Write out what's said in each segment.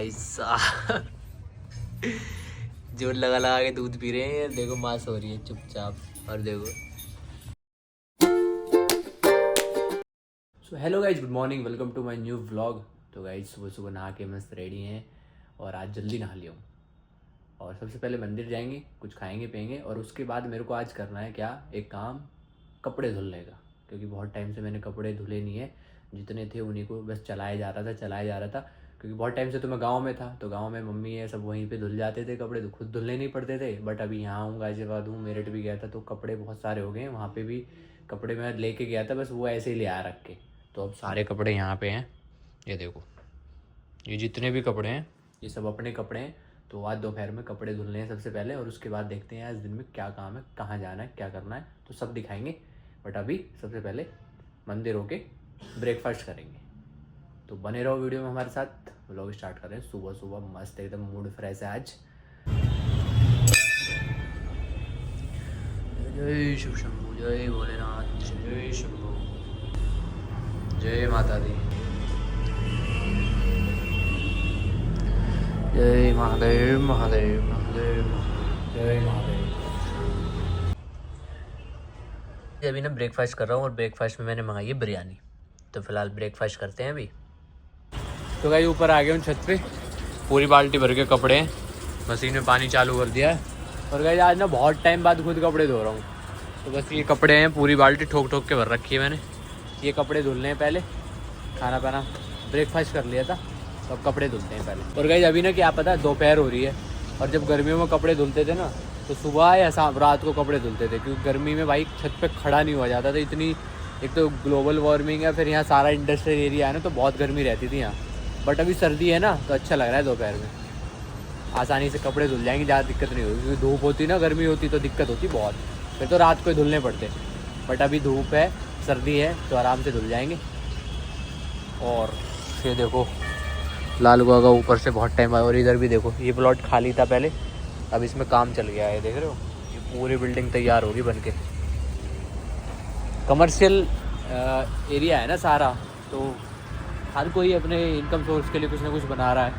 भाई साहब जोर लगा लगा के दूध पी रहे हैं। देखो माँ सो रही है चुपचाप। और देखो so hello guys, good morning, welcome to my new vlog. तो गाइज सुबह सुबह नहा के मस्त रेडी हैं और आज जल्दी नहा लिया हूँ। और सबसे पहले मंदिर जाएंगे, कुछ खाएंगे पिएंगे और उसके बाद मेरे को आज करना है क्या, एक काम, कपड़े धुलने का। क्योंकि बहुत टाइम से मैंने कपड़े धुले नहीं है, जितने थे उन्हीं को बस चलाया जा रहा था। क्योंकि बहुत टाइम से तो मैं गांव में था, तो गांव में मम्मी है सब वहीं पे धुल जाते थे कपड़े, तो खुद धुलने नहीं पड़ते थे। बट अभी यहाँ हूँ, गाजियाबाद हूँ, मेरठ भी गया था तो कपड़े बहुत सारे हो गए हैं। वहाँ पे भी कपड़े मैं लेके गया था, बस वो ऐसे ही ले आया रख के। तो अब सारे कपड़े यहाँ पे हैं, ये देखो, ये जितने भी कपड़े हैं ये सब अपने कपड़े हैं। तो आज दोपहर में कपड़े धुलने हैं सबसे पहले, और उसके बाद देखते हैं आज दिन में क्या काम है, कहाँ जाना है, क्या करना है, तो सब दिखाएंगे। बट अभी सबसे पहले मंदिर होके ब्रेकफास्ट करेंगे। तो बने रहो वीडियो में हमारे साथ। व्लॉग स्टार्ट कर रहे हैं सुबह सुबह, मस्त एकदम मूड फ्रेश है आज। जय शिव शंभू, जय भोलेनाथ, जय शंभू, जय माता दी, जय महादेव महादेव महादेव, जय महादेव। अभी ना ब्रेकफास्ट कर रहा हूँ और ब्रेकफास्ट में मैंने मंगाई है बिरयानी। तो फिलहाल ब्रेकफास्ट करते हैं अभी। तो भाई ऊपर आ गए हूँ छत पे, पूरी बाल्टी भर के कपड़े हैं, मशीन में पानी चालू कर दिया है। और भाई आज ना बहुत टाइम बाद खुद कपड़े धो रहा हूँ। तो बस ये कपड़े हैं, पूरी बाल्टी ठोक ठोक के भर रखी है मैंने। ये कपड़े धुलने हैं पहले, खाना पाना ब्रेकफास्ट कर लिया था, तो अब कपड़े धुलते हैं पहले। और गाइस अभी ना क्या पता, दोपहर हो रही है, और जब गर्मियों में कपड़े धुलते थे ना तो सुबह या शाम रात को कपड़े धुलते थे, क्योंकि गर्मी में भाई छत पे खड़ा नहीं हुआ जाता था इतनी। एक तो ग्लोबल वार्मिंग है, फिर यहाँ सारा इंडस्ट्रियल एरिया है ना, तो बहुत गर्मी रहती थी यहाँ। बट अभी सर्दी है ना, तो अच्छा लग रहा है दोपहर में, आसानी से कपड़े धुल जाएंगे, ज़्यादा दिक्कत नहीं होगी। क्योंकि धूप होती ना, गर्मी होती तो दिक्कत होती बहुत, फिर तो रात को ही धुलने पड़ते। बट अभी धूप है, सर्दी है, तो आराम से धुल जाएंगे। और ये देखो लाल कुआं का ऊपर से बहुत टाइम आया। और इधर भी देखो, ये प्लॉट खाली था पहले, अब इसमें काम चल गया है, देख रहे हो, ये पूरी बिल्डिंग तैयार होगी बनके। कमर्शियल एरिया है ना सारा, तो हर कोई अपने इनकम सोर्स के लिए कुछ ना कुछ बना रहा है।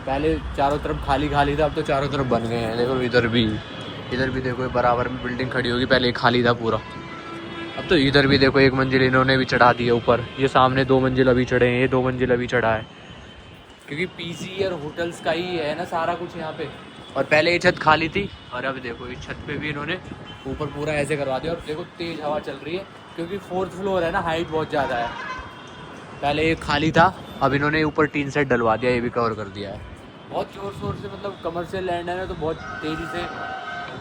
पहले चारों तरफ खाली खाली था, अब तो चारों तरफ बन गए हैं। देखो इधर भी देखो, बराबर में बिल्डिंग खड़ी होगी, पहले खाली था पूरा। अब तो इधर भी देखो, एक मंजिल इन्होंने भी चढ़ा दी है ऊपर, ये सामने 2 मंजिल अभी चढ़े हैं, ये 2 मंजिल अभी चढ़ा है। क्योंकि पीजी और होटल्स का ही है ना सारा कुछ यहाँ पे। और पहले ये छत खाली थी, और अब देखो इस छत पे भी इन्होंने ऊपर पूरा ऐसे करवा दिया। और देखो तेज़ हवा चल रही है, क्योंकि 4th फ्लोर है ना, हाइट बहुत ज़्यादा है। पहले ये खाली था, अब इन्होंने ऊपर टीन सेट डलवा दिया, ये भी कवर कर दिया है। बहुत जोर शोर से, मतलब कमर्शियल लैंड है ना, तो बहुत तेज़ी से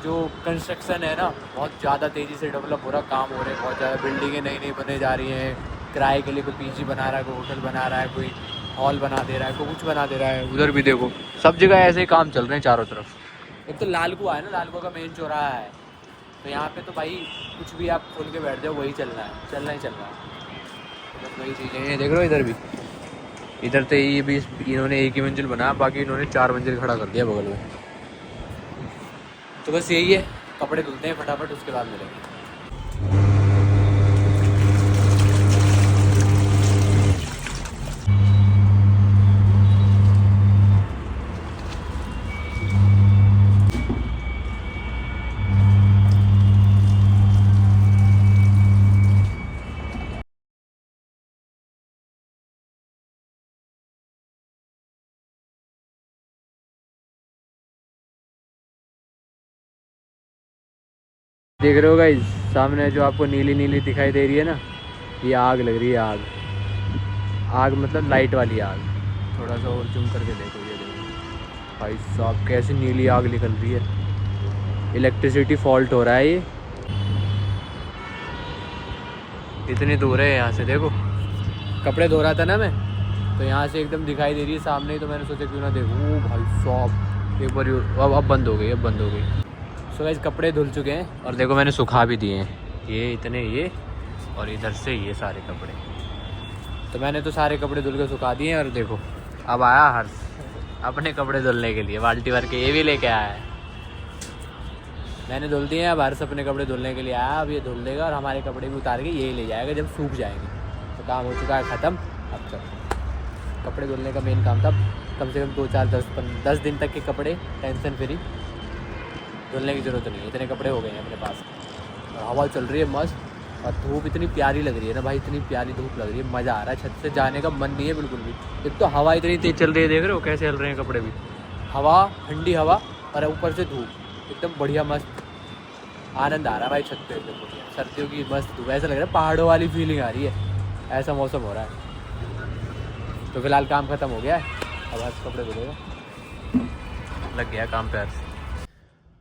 जो कंस्ट्रक्शन है ना, बहुत ज़्यादा तेज़ी से डेवलप हो रहा, काम हो रहे हैं बहुत ज़्यादा। बिल्डिंगें नई नई बने जा रही हैं, किराए के लिए कोई पीजी बना रहा है, कोई होटल बना रहा है, कोई हॉल बना दे रहा है, कोई कुछ बना दे रहा है। उधर भी देखो, सब जगह ऐसे ही काम चल रहे हैं चारों तरफ। एक तो लाल कुआं है ना, लाल कुआं का मेन चौराहा है, तो यहाँ पे तो भाई कुछ भी आप खोल के बैठ जाओ, वही चलना ही चलना है। तो बस वही चीज़ें हैं, देख रहे हो इधर भी, इधर तो ये भी इन्होंने एक ही मंजिल बनाया, बाकी इन्होंने 4 मंजिल खड़ा कर दिया बगल में। तो बस यही है, कपड़े धुलते हैं फटाफट, उसके बाद मिलेंगे। देख रहे हो गाइस, सामने जो आपको नीली नीली दिखाई दे रही है ना, ये आग लग रही है। आग मतलब लाइट वाली आग। थोड़ा सा और जूम करके देखो, ये देखो भाई साहब कैसी नीली आग निकल रही है। इलेक्ट्रिसिटी फॉल्ट हो रहा है, ये इतनी दूर है यहाँ से। देखो कपड़े धो रहा था ना मैं, तो यहाँ से एकदम दिखाई दे रही है सामने ही, तो मैंने सोचा क्यों ना देखूँ। ओ भाई साहब, एक बार अब बंद हो गई। सो गाइस कपड़े धुल चुके हैं, और देखो मैंने सुखा भी दिए हैं, ये इतने, ये और इधर से ये सारे कपड़े। तो मैंने तो सारे कपड़े धुल के सुखा दिए हैं। और देखो अब आया हर्ष अपने कपड़े धुलने के लिए, बाल्टी भर के ये भी लेके आया है। मैंने धुल दिए हैं, अब हर्ष अपने कपड़े धुलने के लिए आया, अब ये धुल देगा और हमारे कपड़े भी उतार के यही ले जाएगा जब सूख जाएंगे। तो काम हो चुका है ख़त्म। अब चलो, कपड़े धुलने का मेन काम था, कम से कम 2 4 10 दिन तक के कपड़े टेंशन फ्री, धुलने की ज़रूरत नहीं है, इतने कपड़े हो गए हैं अपने पास। और हवा चल रही है मस्त, और धूप इतनी प्यारी लग रही है ना भाई, इतनी प्यारी धूप लग रही है, मज़ा आ रहा है। छत से जाने का मन नहीं है बिल्कुल भी। एक तो हवा इतनी तेज चल रही है, देख रहे हो कैसे चल रहे हैं कपड़े भी, हवा ठंडी हवा और ऊपर से धूप, एकदम बढ़िया मस्त आनंद आ रहा है भाई छत पे, एकदम बढ़िया सर्दियों की मस्त धूप, ऐसा लग रहा है पहाड़ों वाली फीलिंग आ रही है, ऐसा मौसम हो रहा है। तो फिलहाल काम ख़त्म हो गया है, अब आज कपड़े धुलेगा, लग गया काम पे आज।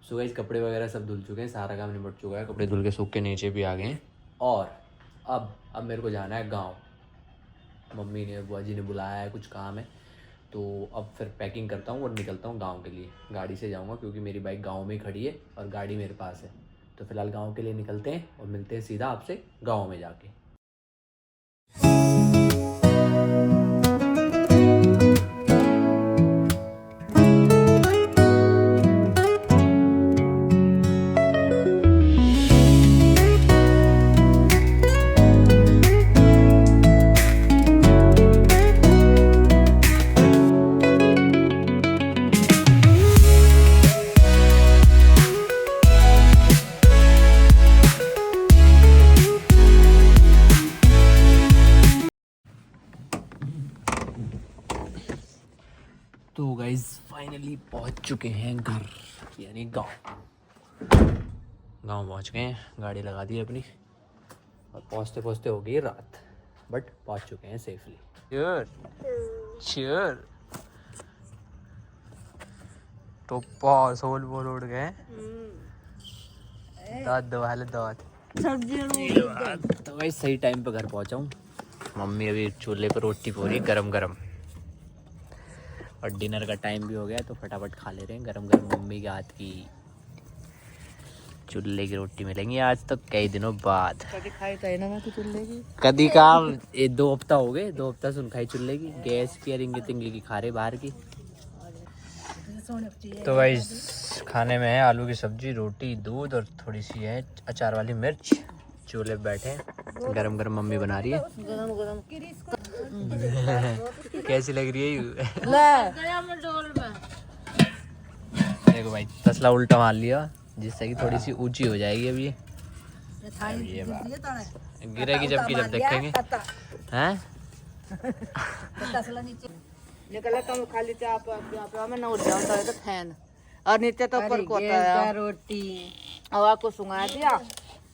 सो गाइस कपड़े वगैरह सब धुल चुके हैं, सारा काम निपट चुका है, कपड़े धुल के सूख के नीचे भी आ गए हैं। और अब मेरे को जाना है गांव, मम्मी ने बुआ जी ने बुलाया है, कुछ काम है, तो अब फिर पैकिंग करता हूँ और निकलता हूँ गांव के लिए। गाड़ी से जाऊँगा क्योंकि मेरी बाइक गांव में ही खड़ी है और गाड़ी मेरे पास है। तो फिलहाल गांव के लिए निकलते हैं और मिलते हैं सीधा आपसे गाँव में जाके। तो गाइज फाइनली पहुंच चुके हैं घर, यानी गांव पहुंच गए हैं, गाड़ी लगा दी अपनी और पहुंचते पहुंचते हो गई रात, बट पहुंच चुके हैं सेफली। श्योर तो सोल बोल उड़ गए, दांत दबा ले दांत। तो भाई सही टाइम पे घर पहुंचा हूँ, मम्मी अभी चूल्हे पर रोटी पो रही है गरम गरम, और डिनर का टाइम भी हो गया तो फटाफट खा ले रहे हैं गरम गरम मम्मी के हाथ की चूल्हे की रोटी मिलेंगी आज तो कई दिनों बाद। कभी खाई तो है ना मैं तो चूल्हे की, कदी काम 2 हफ्ता हो गए, 2 हफ्ता सुन खाई चूल्हे की, गैस की रिंगी तिंगी की खा रहे बाहर की। तो भाई खाने में है आलू की सब्जी, रोटी, दूध और थोड़ी सी है अचार वाली मिर्च। चूल्हे पे बैठे हैं, गरम गरम मम्मी बना रही है। गरम गरम कैसी लग रही है देखो भाई तसला उल्टा मार लिया जिससे कि थोड़ी सी ऊंची हो जाएगी अभी ये बात गिरेगी जब देखेंगे हैं। निकला कम खाली चाप मैं न उठ जाऊं तो फैन और नीचे तो ऊपर को है रोटी हवा को सुंगा दिया,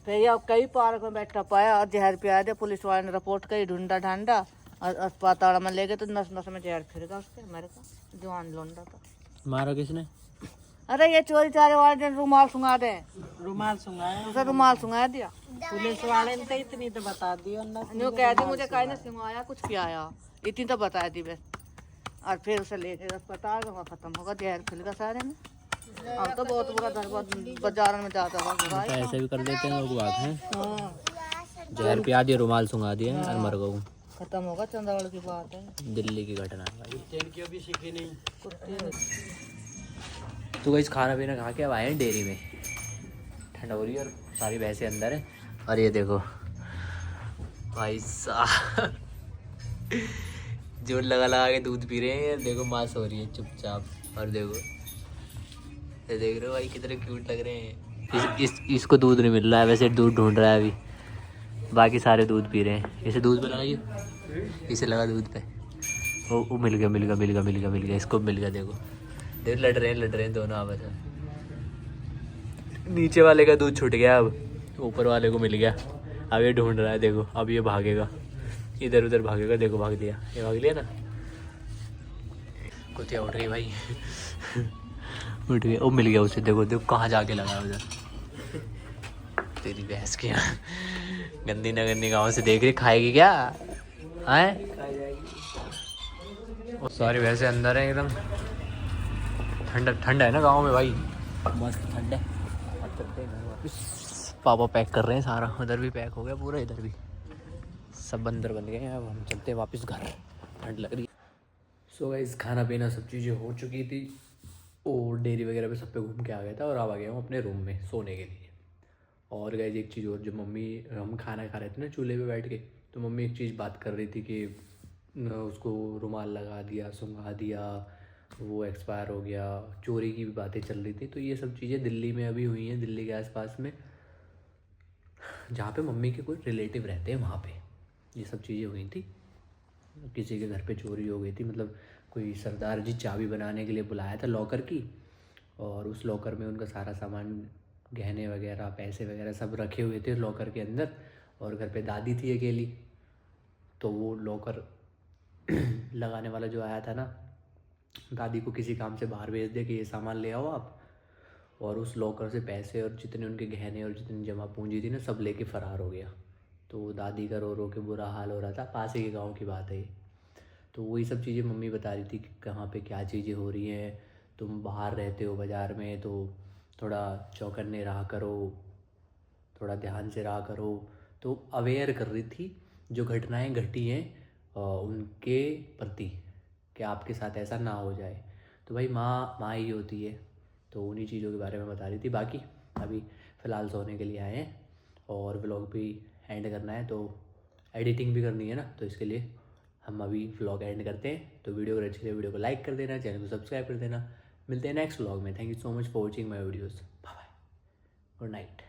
फिर ये कई पार्क में बैठा पाया और जहर पिया दिया। पुलिस वाले ने रिपोर्ट करी, ढूंढा ढांडा और अस्पताल में ले गए तो नस नस में जहर फिर गया उसके, मेरे का जवान लोंडा था। मारा किसने? अरे ये चोरी चारे वाले दिन रुमाल सुंगा दे, रुमाल सुंगाया, उसे रुमाल सुंगा दिया पुलिस वाले ने, तो इतनी तो बता दी न्यू कह दी मुझे कहीं ना सुंगाया कुछ पियाया, इतनी तो बता दी बस। और फिर उसे ले गए अस्पताल में, खत्म होगा जहर फिर गया सारे में। अब तो बहुत बुरा बाजार में जाता हुआ ऐसे भी कर देते हैं लोग बात है, जहर पिया दिया रुमाल सुंगा दिया और मर गऊ, खत्म होगा। चंद्रगढ़ की बात है, दिल्ली की घटना है भाई, भी सीखी नहीं। तो गाइस खाना पीना खा के अब आए हैं डेयरी में, ठंड हो रही है और सारी भैंसें अंदर है। और ये देखो भाई साहब जोर लगा लगा के दूध पी रहे हैं, देखो माँ सो रही है चुपचाप, और देखो ये देख रहे हो भाई कितने क्यूट लग रहे हैं। इसको दूध नहीं मिल रहा है, वैसे दूध ढूंढ रहा है अभी, बाकी सारे दूध पी रहे हैं। इसे दूध पे लगाइए, इसे लगा दूध पे, वो मिल गया इसको मिल गया। देखो लड़ रहे हैं दोनों आपस में, नीचे वाले का दूध छूट गया, अब ऊपर वाले को मिल गया, अब ये ढूंढ रहा है। देखो अब ये भागेगा, इधर उधर भागेगा, देखो भाग लिया, ये भाग लिया ना, कुतिया उठ गई भाई उठ गया, वो मिल गया उसे, देखो कहाँ जाके लगा उधर। तेरी भैंस की गंदी न गंदी गाँव से देख रही, खाएगी क्या है? सारी भैंसें अंदर है, एकदम ठंडा है ना गाँव में भाई, मस्त ठंड है। अब चलते हैं घर वापस, पापा पैक कर रहे हैं सारा, उधर भी पैक हो गया पूरा, इधर भी सब अंदर बन गए हैं। अब हम चलते हैं वापस घर, ठंड लग रही है। सो गाइस खाना पीना सब चीज़ें हो चुकी थी और डेयरी वगैरह पे सब पे घूम के आ गया था, और अब आ गया हूँ अपने रूम में सोने के लिए। और गाइस एक चीज़ और, जो मम्मी हम खाना खा रहे थे ना चूल्हे पे बैठ के, तो मम्मी एक चीज़ बात कर रही थी कि उसको रुमाल लगा दिया, सुंघा दिया, वो एक्सपायर हो गया, चोरी की भी बातें चल रही थी। तो ये सब चीज़ें दिल्ली में अभी हुई हैं, दिल्ली के आसपास में, जहाँ पे मम्मी के कोई रिलेटिव रहते हैं वहाँ पे ये सब चीज़ें हुई थी। किसी के घर पे चोरी हो गई थी, मतलब कोई सरदार जी चाबी बनाने के लिए बुलाया था लॉकर की, और उस लॉकर में उनका सारा सामान, गहने वगैरह, पैसे वगैरह सब रखे हुए थे लॉकर के अंदर, और घर पे दादी थी अकेली। तो वो लॉकर लगाने वाला जो आया था ना, दादी को किसी काम से बाहर भेज दे कि ये सामान ले आओ आप, और उस लॉकर से पैसे और जितने उनके गहने और जितनी जमा पूंजी थी ना सब लेके फ़रार हो गया। तो दादी का रो रो के बुरा हाल हो रहा था। पास ही के गाँव की बात है ये। तो वही सब चीज़ें मम्मी बता रही थी कि कहाँ पे क्या चीज़ें हो रही हैं, तुम बाहर रहते हो बाज़ार में, तो थोड़ा चौकन्ने रहा करो, थोड़ा ध्यान से रहा करो। तो अवेयर कर रही थी जो घटनाएं घटी हैं उनके प्रति, कि आपके साथ ऐसा ना हो जाए। तो भाई माँ ही होती है, तो उन्हीं चीज़ों के बारे में बता रही थी। बाकी अभी फ़िलहाल सोने के लिए आए हैं, और व्लॉग भी एंड करना है, तो एडिटिंग भी करनी है ना, तो इसके लिए हम अभी व्लॉग एंड करते हैं। तो वीडियो अगर अच्छी लगे वीडियो को लाइक कर देना, चैनल को सब्सक्राइब कर देना। मिलते हैं नेक्स्ट व्लॉग में। Thank you so much for watching my videos. Bye bye, good night.